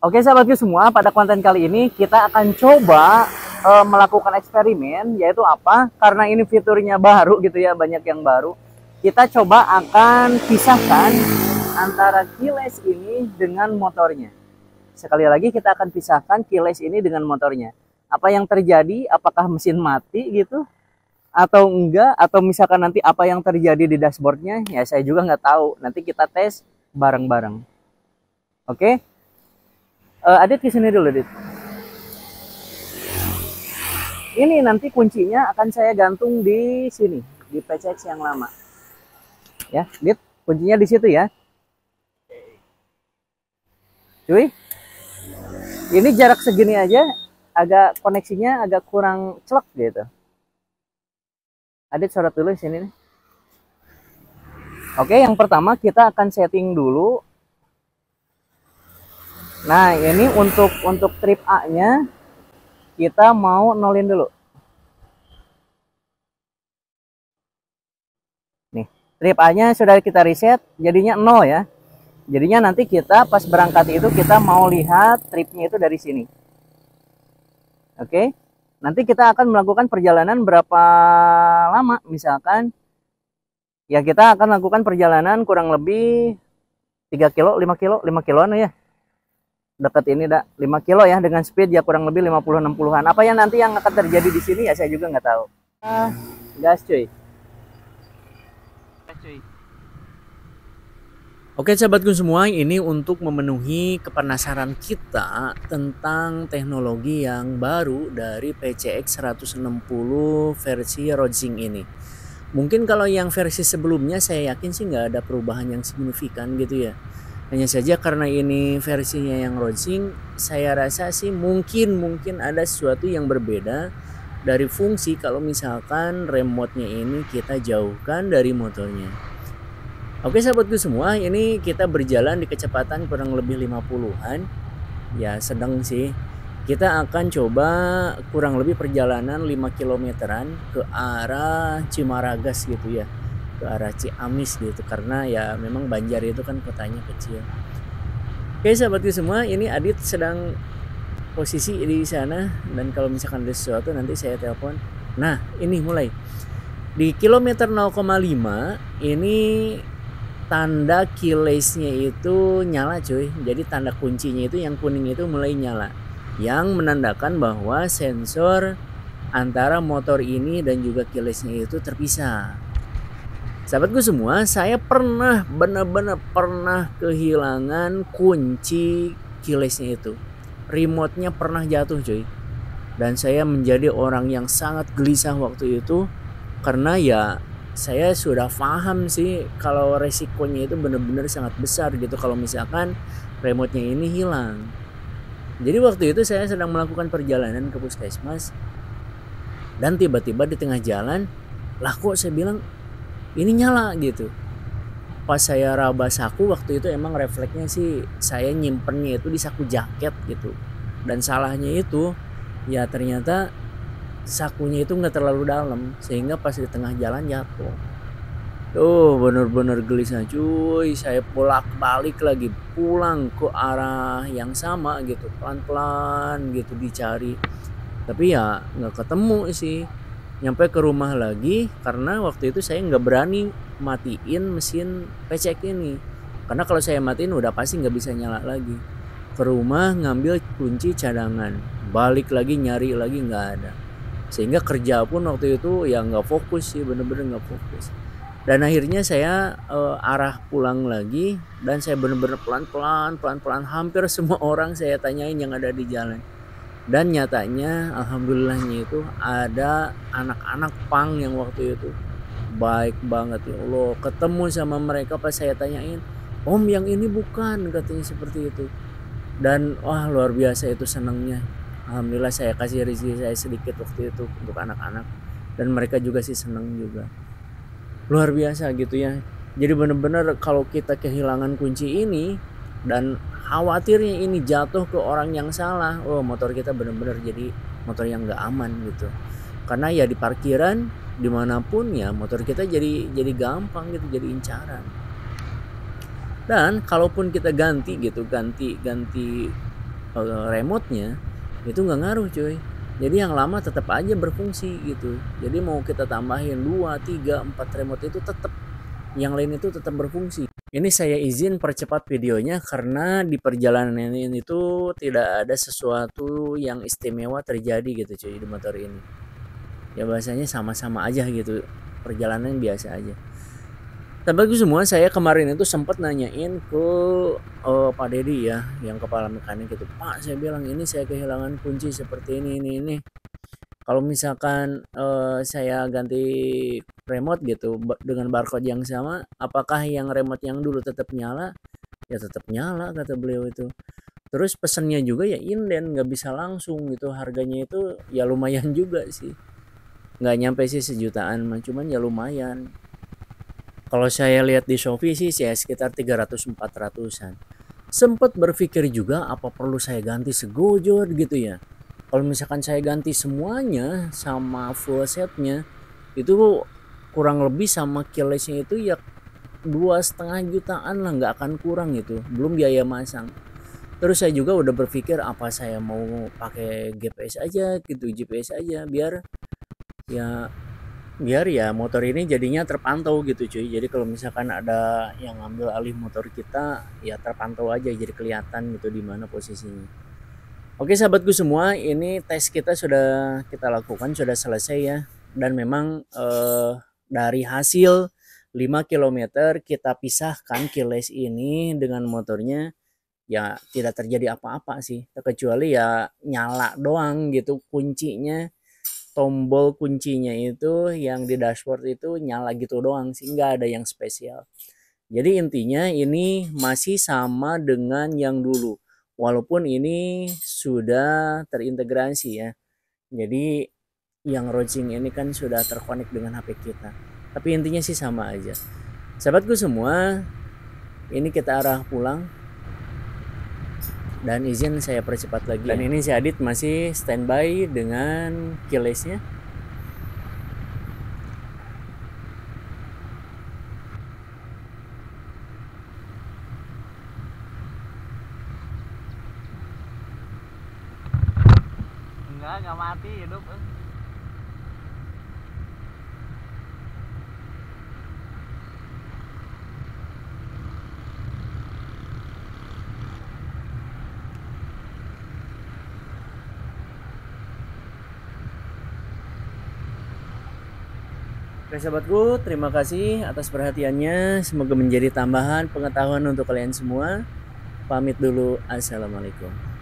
Oke sahabatku semua, pada konten kali ini kita akan coba melakukan eksperimen, yaitu apa? Karena ini fiturnya baru gitu ya, banyak yang baru. Kita coba akan pisahkan antara keyless ini dengan motornya. Sekali lagi kita akan pisahkan keyless ini dengan motornya. Apa yang terjadi? Apakah mesin mati gitu? Atau enggak? Atau misalkan nanti apa yang terjadi di dashboardnya? Ya saya juga nggak tahu. Nanti kita tes bareng-bareng. Oke? Adit kesini dulu, Adit. Ini nanti kuncinya akan saya gantung di sini, di PCX yang lama. Ya, Adit, kuncinya di situ ya. Cuy, ini jarak segini aja, agak koneksinya agak kurang celek gitu. Adit sorot dulu di sini nih. Oke, yang pertama kita akan setting dulu. Nah, ini untuk trip A-nya kita mau nolin dulu. Nih, trip A-nya sudah kita reset, jadinya 0 ya. Jadinya nanti kita pas berangkat itu kita mau lihat tripnya itu dari sini. Oke. Nanti kita akan melakukan perjalanan berapa lama misalkan. Ya kita akan lakukan perjalanan kurang lebih 3 kilo, 5 kilo, 5 kiloan ya. Dekat ini dah 5 kilo ya, dengan speed ya kurang lebih 50-60an. Apa yang nanti yang akan terjadi di sini ya saya juga nggak tahu. Gas cuy. Oke sahabatku semua, ini untuk memenuhi kepenasaran kita tentang teknologi yang baru dari PCX 160 versi Rodsing ini. Mungkin kalau yang versi sebelumnya saya yakin sih nggak ada perubahan yang signifikan gitu ya. Hanya saja karena ini versinya yang Rodsing, saya rasa sih mungkin ada sesuatu yang berbeda dari fungsi kalau misalkan remote-nya ini kita jauhkan dari motornya. Oke sahabatku semua, ini kita berjalan di kecepatan kurang lebih 50-an. Ya sedang sih. Kita akan coba kurang lebih perjalanan 5 kilometeran ke arah Cimaragas gitu ya. Ke arah Ciamis gitu, karena ya memang Banjar itu kan kotanya kecil. Oke sahabatku semua, ini Adit sedang posisi di sana, dan kalau misalkan ada sesuatu nanti saya telepon. Nah ini mulai di kilometer 0,5 ini tanda keyless-nya itu nyala cuy. Jadi tanda kuncinya itu yang kuning itu mulai nyala, yang menandakan bahwa sensor antara motor ini dan juga keyless-nya itu terpisah. Sahabatku semua, saya benar-benar pernah kehilangan kunci keyless-nya itu. Remote-nya pernah jatuh cuy. Dan saya menjadi orang yang sangat gelisah waktu itu. Karena ya saya sudah paham sih kalau resikonya itu benar-benar sangat besar gitu kalau misalkan remote-nya ini hilang. Jadi waktu itu saya sedang melakukan perjalanan ke puskesmas. Dan tiba-tiba di tengah jalan, lah kok saya bilang ini nyala gitu. Pas saya raba saku waktu itu emang refleksnya sih saya nyimpennya itu di saku jaket gitu. Dan salahnya itu ya ternyata sakunya itu nggak terlalu dalam sehingga pas di tengah jalan jatuh. Tuh bener-bener gelisah cuy. Saya bolak-balik lagi pulang ke arah yang sama gitu, pelan-pelan gitu dicari. Tapi ya nggak ketemu sih. Nyampe ke rumah lagi karena waktu itu saya nggak berani matiin mesin PCX ini, karena kalau saya matiin udah pasti nggak bisa nyala lagi. Ke rumah ngambil kunci cadangan, balik lagi nyari lagi nggak ada, sehingga kerja pun waktu itu ya nggak fokus sih, bener-bener nggak fokus. Dan akhirnya saya arah pulang lagi, dan saya bener-bener pelan-pelan hampir semua orang saya tanyain yang ada di jalan. Dan nyatanya alhamdulillahnya itu ada anak-anak pang yang waktu itu baik banget ya Allah. Ketemu sama mereka pas saya tanyain, "Om yang ini bukan," katanya seperti itu. Dan wah luar biasa itu senangnya. Alhamdulillah saya kasih rezeki saya sedikit waktu itu untuk anak-anak. Dan mereka juga sih senang juga. Luar biasa gitu ya. Jadi benar-benar kalau kita kehilangan kunci ini dan khawatirnya ini jatuh ke orang yang salah, oh motor kita benar-benar jadi motor yang nggak aman gitu. Karena ya di parkiran dimanapun ya motor kita jadi gampang gitu, jadi incaran. Dan kalaupun kita ganti remote-nya itu nggak ngaruh cuy. Jadi yang lama tetap aja berfungsi gitu. Jadi mau kita tambahin 2, 3, 4 remote itu tetap, yang lain itu tetap berfungsi. Ini saya izin percepat videonya karena di perjalanan ini itu tidak ada sesuatu yang istimewa terjadi gitu cuy di motor ini. Ya bahasanya sama-sama aja gitu, perjalanan biasa aja. Sahabatku semua, saya kemarin itu sempat nanyain ke Pak Dedi ya, yang kepala mekanik itu. Pak, saya bilang ini saya kehilangan kunci seperti ini. Kalau misalkan saya ganti remote gitu dengan barcode yang sama, apakah yang remote yang dulu tetap nyala? Ya tetap nyala kata beliau itu. Terus pesennya juga ya inden, nggak bisa langsung gitu. Harganya itu ya lumayan juga sih. Nggak nyampe sih sejutaan, cuman ya lumayan. Kalau saya lihat di Shopee sih ya sekitar 300-400an. Sempet berpikir juga apa perlu saya ganti segojot gitu ya. Kalau misalkan saya ganti semuanya sama full setnya itu kurang lebih sama keylessnya itu ya 2,5 jutaan lah, nggak akan kurang gitu, belum biaya masang. Terus saya juga udah berpikir apa saya mau pakai GPS aja gitu, GPS aja ya biar ya motor ini jadinya terpantau gitu cuy. Jadi kalau misalkan ada yang ngambil alih motor kita ya terpantau aja, jadi kelihatan gitu di mana posisinya. Oke sahabatku semua, ini tes kita sudah kita lakukan, sudah selesai ya. Dan memang dari hasil 5 km kita pisahkan keyless ini dengan motornya, ya tidak terjadi apa-apa sih, kecuali ya nyala doang gitu kuncinya. Tombol kuncinya itu yang di dashboard itu nyala gitu doang sih, nggak ada yang spesial. Jadi intinya ini masih sama dengan yang dulu, walaupun ini sudah terintegrasi ya. Jadi yang Roaching ini kan sudah terkonek dengan HP kita, tapi intinya sih sama aja. Sahabatku semua, ini kita arah pulang dan izin saya percepat lagi. Dan ini si Adit masih standby dengan keylessnya. Enggak mati, hidup. Oke sahabatku, terima kasih atas perhatiannya. Semoga menjadi tambahan pengetahuan untuk kalian semua. Pamit dulu, assalamualaikum.